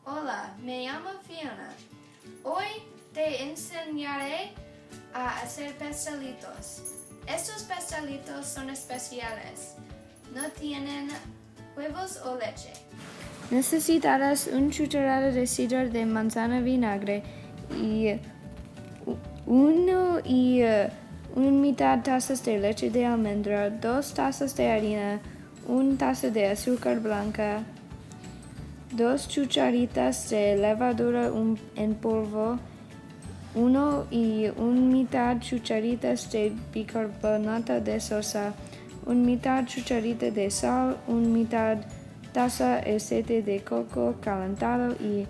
Hola, me llamo Fiona. Hoy te enseñaré a hacer pastelitos. Estos pastelitos son especiales. No tienen huevos o leche. Necesitarás una cucharada de sidra de manzana vinagre y una mitad tazas de leche de almendra, 2 tazas de harina, 1 taza de azúcar blanca, 2 cucharitas de levadura en polvo, 1 y 1 mitad cucharitas de bicarbonato de soda, 1 mitad cucharita de sal, 1 mitad taza de aceite de coco calentado y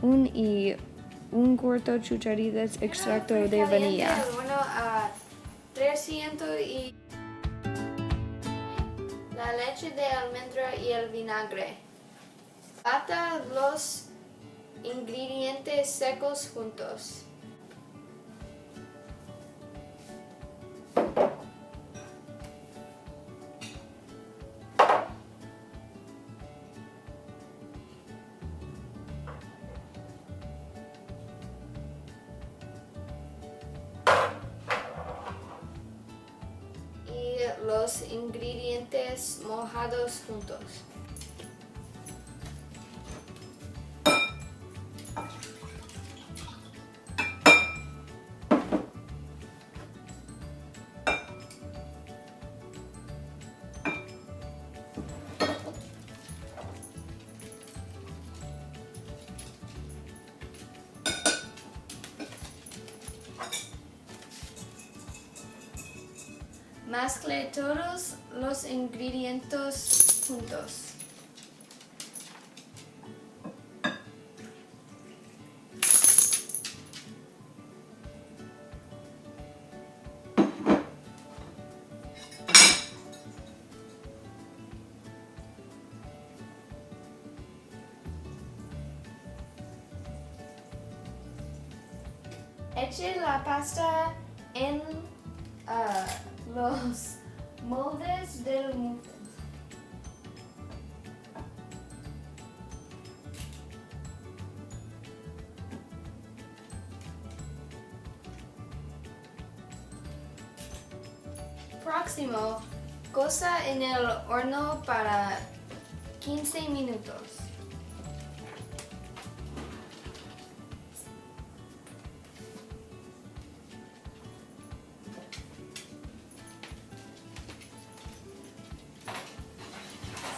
1 cuarto cucharitas extracto de vainilla. A 300 y la leche de almendra y el vinagre. Bata los ingredientes secos juntos. Y los ingredientes mojados juntos. Mezcle todos los ingredientes juntos. Eche la pasta en los moldes del muffin. Próximo, cosa en el horno para 15 minutos.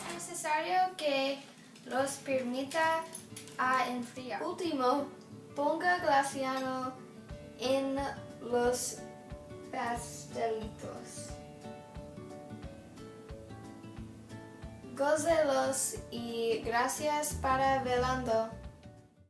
Es necesario que los permita a enfriar. Último, ponga glaseado en los pastelitos. Gócelos y gracias para velando.